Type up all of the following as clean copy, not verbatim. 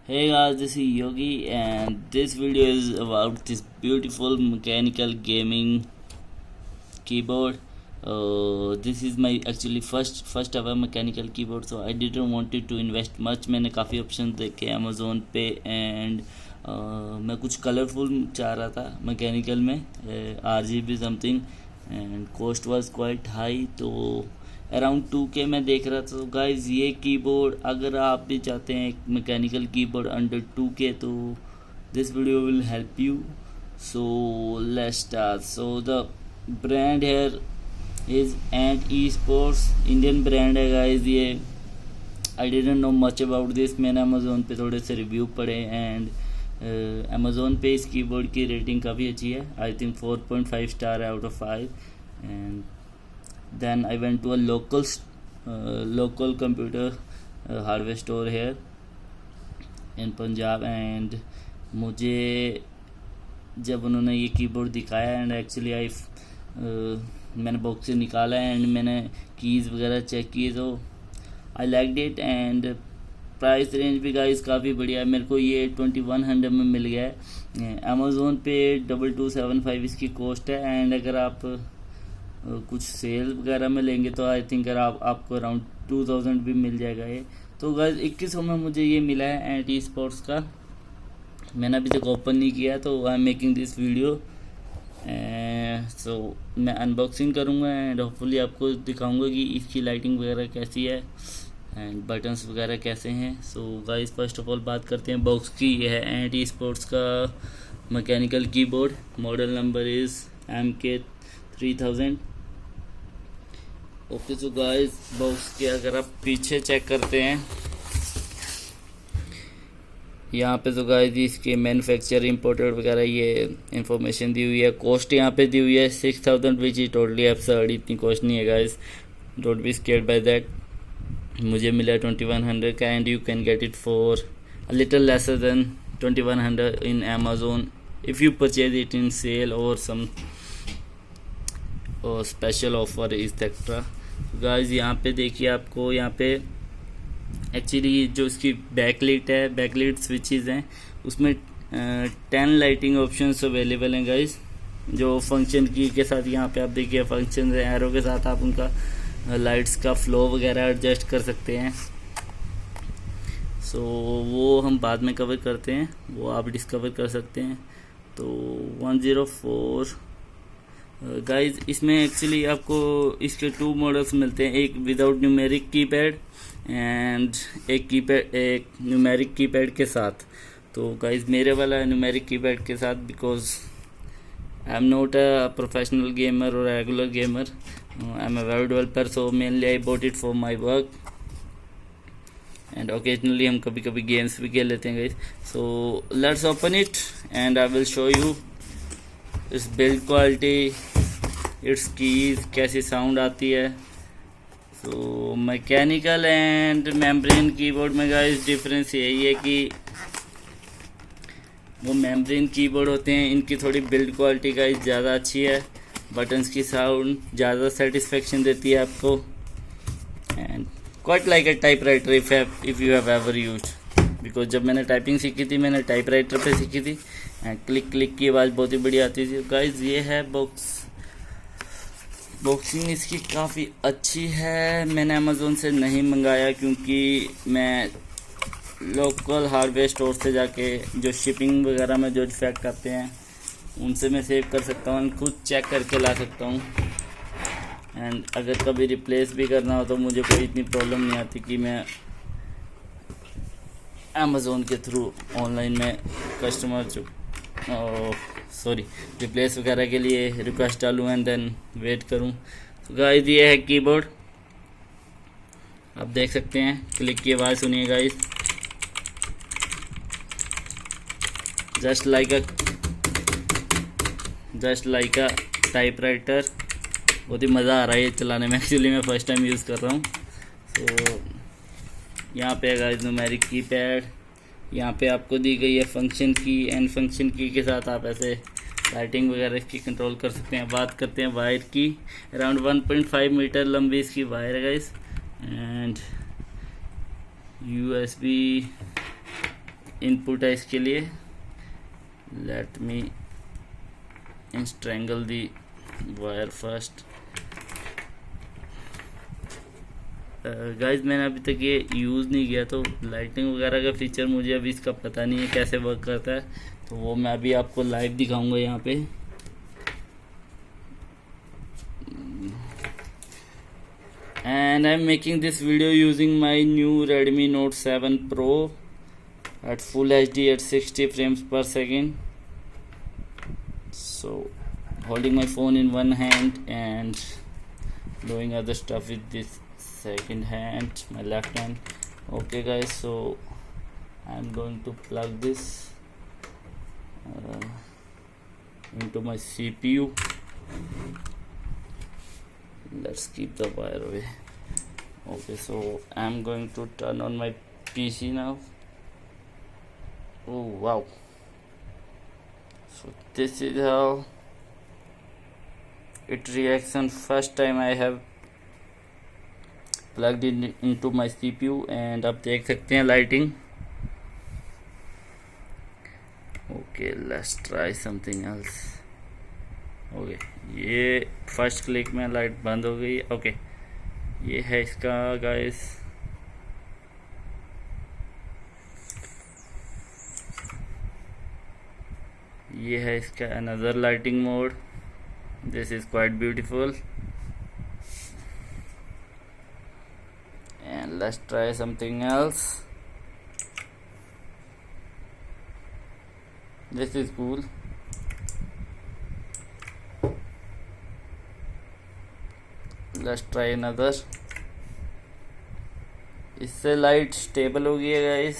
Hey guys, this is Yogi, and this video is about this beautiful mechanical gaming keyboard. This is my actually first ever mechanical keyboard, so I didn't wanted to invest much. मैंने काफ़ी option देखे Amazon पे and मैं कुछ colourful चाह रहा था mechanical में RGB something and cost was quite high, तो अराउंड 2K मैं देख रहा था। तो गाइज ये कीबोर्ड अगर आप भी चाहते हैं एक मैकेनिकल कीबोर्ड अंडर 2K, तो this video will help you. So let's start. So the brand here is and e sports, Indian brand है गाइज ये। I didn't know much about this, मैंने अमेज़ोन पे थोड़े से रिव्यू पढ़े and Amazon पे इस कीबोर्ड की रेटिंग काफ़ी अच्छी है। I think 4.5 star out of 5। And then I went to a local computer hardware store here in Punjab, and मुझे जब उन्होंने ये कीबोर्ड दिखाया एंड एक्चुअली मैंने बॉक्स से निकाला एंड मैंने कीज़ वगैरह चेक की, तो I like it and price range भी गाइस काफ़ी बढ़िया है। मेरे को ये 2100 में मिल गया है। अमेज़ोन पे 2275 इसकी कॉस्ट है एंड अगर आप कुछ सेल वगैरह में लेंगे तो आई थिंक आपको अराउंड 2000 भी मिल जाएगा ये। तो गाइस 2100 में मुझे ये मिला है एंड ई स्पोर्ट्स का। मैंने अभी तक ओपन नहीं किया, तो I am making this video. So मैं अनबॉक्सिंग करूँगा एंड होपफुली आपको दिखाऊंगा कि इसकी लाइटिंग वगैरह कैसी है एंड बटन्स वगैरह कैसे हैं। So guys first of all बात करते हैं बॉक्स की। ये है एंड ई स्पोर्ट्स का mechanical keyboard, model number is MK3000। Okay, तो गाइस बॉक्स के अगर आप पीछे चेक करते हैं यहाँ पे, तो गाइस इसके मैन्युफैक्चर इंपोर्टेड वगैरह ये इन्फॉर्मेशन दी हुई है। कॉस्ट यहाँ पे दी हुई है 6000, विच इज टोटली एब्सर्ड। इतनी कॉस्ट नहीं है guys, don't be scared by that. मुझे मिला 2100 का and you can get it for a little lesser than 2100 in Amazon if you purchase it in sale और सम और स्पेशल ऑफर एक्सेट्रा। गाइस यहाँ पे देखिए, आपको यहाँ पे एक्चुअली जो इसकी बैकलाइट है, बैकलाइट स्विचेस हैं, उसमें 10 लाइटिंग ऑप्शंस अवेलेबल हैं गाइस। जो फंक्शन की के साथ यहाँ पे आप देखिए फंक्शन एरो के साथ आप उनका लाइट्स का फ्लो वगैरह एडजस्ट कर सकते हैं। सो वो हम बाद में कवर करते हैं, वो आप डिस्कवर कर सकते हैं। तो 104 गाइज इसमें एक्चुअली आपको इसके 2 मॉडल्स मिलते हैं, एक विदाउट न्यूमेरिक कीपैड एंड एक न्यूमेरिक कीपैड के साथ। तो गाइज मेरे वाला है न्यूमेरिक कीपैड के साथ, because I am not a professional gamer और regular gamer, I am a web developer, so mainly I bought it for my work and occasionally हम कभी कभी गेम्स भी खेल लेते हैं guys. So let's open it and I will show you इस build quality, its keys कैसी sound आती है। So mechanical and membrane keyboard में गाइस डिफरेंस यही है कि वो मेम्ब्रेन कीबोर्ड होते हैं, इनकी थोड़ी बिल्ड क्वालिटी गाइस ज़्यादा अच्छी है, बटन्स की साउंड ज़्यादा सेटिस्फेक्शन देती है आपको and quite like a typewriter if you have ever used. Because जब मैंने टाइपिंग सीखी थी मैंने टाइपराइटर पे सीखी थी एंड क्लिक क्लिक की आवाज़ बहुत ही बढ़िया आती थी। गाइज ये है बॉक्सिंग इसकी काफ़ी अच्छी है। मैंने अमेज़ोन से नहीं मंगाया क्योंकि मैं लोकल हार्डवेयर स्टोर से जाके जो शिपिंग वगैरह में जो इफेक्ट आते हैं उनसे मैं सेव कर सकता हूँ, खुद चेक करके ला सकता हूँ एंड अगर कभी रिप्लेस भी करना हो तो मुझे कोई इतनी प्रॉब्लम नहीं आती कि मैं अमेज़ोन के थ्रू ऑनलाइन में कस्टमर रिप्लेस वगैरह के लिए रिक्वेस्ट डालूँ एंड देन वेट करूँ। तो गाइस ये है कीबोर्ड, आप देख सकते हैं, क्लिक की आवाज़ सुनिए गाइस, जस्ट लाइक अ टाइपराइटर। बहुत ही मज़ा आ रहा है ये चलाने में, एक्चुअली मैं फर्स्ट टाइम यूज़ कर रहा हूँ। तो यहाँ पे है गाइस न्यूमेरिक कीपैड, यहाँ पे आपको दी गई है फंक्शन की एंड फंक्शन की के साथ आप ऐसे लाइटिंग वगैरह की कंट्रोल कर सकते हैं। बात करते हैं वायर की, अराउंड 1.5 मीटर लंबी इसकी वायर है गाइस एंड USB इनपुट है इसके लिए. Let me strangle the wire first. Guys मैंने अभी तक ये यूज़ नहीं किया, तो लाइटिंग वगैरह का फीचर मुझे अभी इसका पता नहीं है कैसे वर्क करता है, तो वो मैं अभी आपको लाइव दिखाऊंगा यहाँ पे. And I'm making this video using my new Redmi Note 7 Pro at full HD at 60 frames per second. So holding my phone in one hand and doing other stuff with this second hand, my left hand. Okay guys, so I'm going to plug this into my CPU. Let's keep the wire away. Okay, so I'm going to turn on my PC now. Oh wow, so this is how it reacts on first time I have plugged it into my CPU. and आप देख सकते हैं lighting. Okay, let's try something else. Okay ये first click में light बंद हो गई. Okay ये है इसका गाइस. ये है इसका another lighting mode. This is quite beautiful. And let's try something else. This is cool. Let's try another. इससे लाइट स्टेबल हो गई है guys.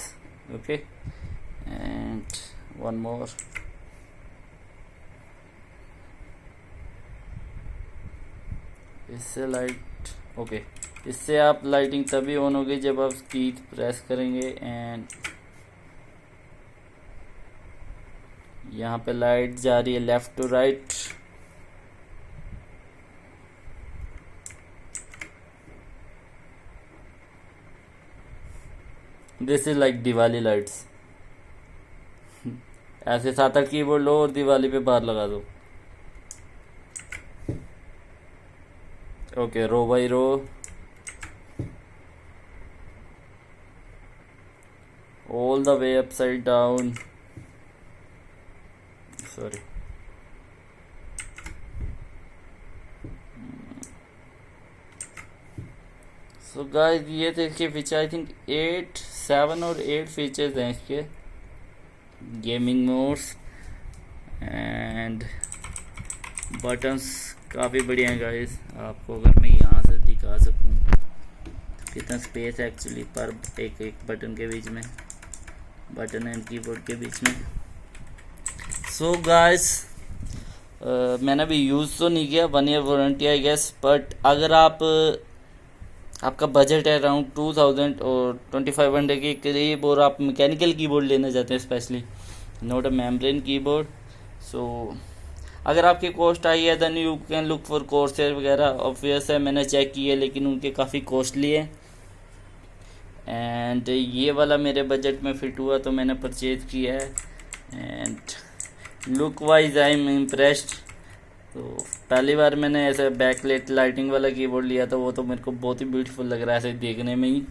Okay and one more. इससे लाइट ओके. इससे आप लाइटिंग तभी ऑन होगी जब आप की प्रेस करेंगे एंड यहाँ पे लाइट जा रही है left to right. This is like Diwali lights. ऐसे 7-8 कीबोर्ड लो और दिवाली पे बाहर लगा दो. Okay row by row. All the way upside down. Sorry. So guys ये देखिए फीचर. आई थिंक 7 और 8 फीचर्स हैं इसके. गेमिंग मोड्स एंड बटन्स काफ़ी बढ़िया हैं गाइस. आपको अगर मैं यहाँ से दिखा सकूँ कितना स्पेस है एक्चुअली पर एक बटन के बीच में, बटन एंड कीबोर्ड के बीच में. सो गाइस मैंने अभी यूज़ तो नहीं किया. 1 year warranty I guess. But अगर आपका बजट है अराउंड 2000 और 2500 के करीब और आप मैकेनिकल कीबोर्ड लेना चाहते हैं, specially not a membrane keyboard, so अगर आपकी कॉस्ट आई है then you can look for Corsair वगैरह. ऑब्वियस है मैंने चेक किए लेकिन उनके काफ़ी कॉस्टली है. एंड ये वाला मेरे बजट में फिट हुआ तो मैंने परचेज किया है. And look wise I am impressed. तो पहली बार मैंने ऐसे बैकलाइट लाइटिंग वाला कीबोर्ड लिया था, वो तो मेरे को बहुत ही ब्यूटीफुल लग रहा है ऐसे देखने में ही.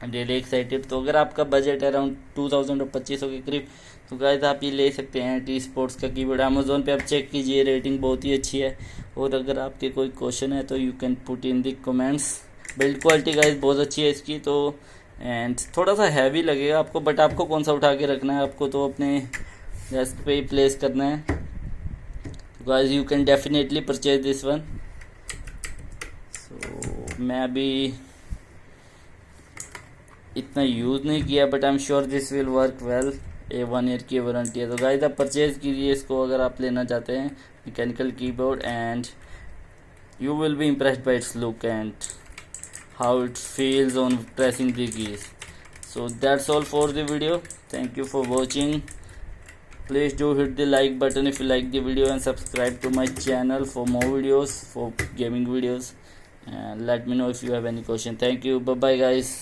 Really excited. तो अगर आपका बजट है अराउंड 2000 और 2500 के करीब तो गाइस आप ये ले सकते हैं टी स्पोर्ट्स का कीबोर्ड. अमेज़ोन पे आप चेक कीजिए, रेटिंग बहुत ही अच्छी है. और अगर आपके कोई क्वेश्चन है तो you can put in the comments. Build quality guys बहुत अच्छी है इसकी. तो एंड थोड़ा सा हैवी लगेगा आपको, बट आपको कौन सा उठा के रखना है, आपको तो अपने डेस्क पे ही प्लेस करना है. तो guys you can definitely purchase this one. So मैं अभी इतना यूज़ नहीं किया but I am sure this will work well. 1 year की वारंटी है. तो गाइस आप परचेज कीजिए इसको अगर आप लेना चाहते हैं mechanical keyboard. And you will be impressed by it's look and how it feels on pressing the keys. So that's all for the video. Thank you for watching. Please do hit the like button if you like the video and subscribe to my channel for more videos, for gaming videos, and let me know if you have any question. Thank you. Bye bye guys.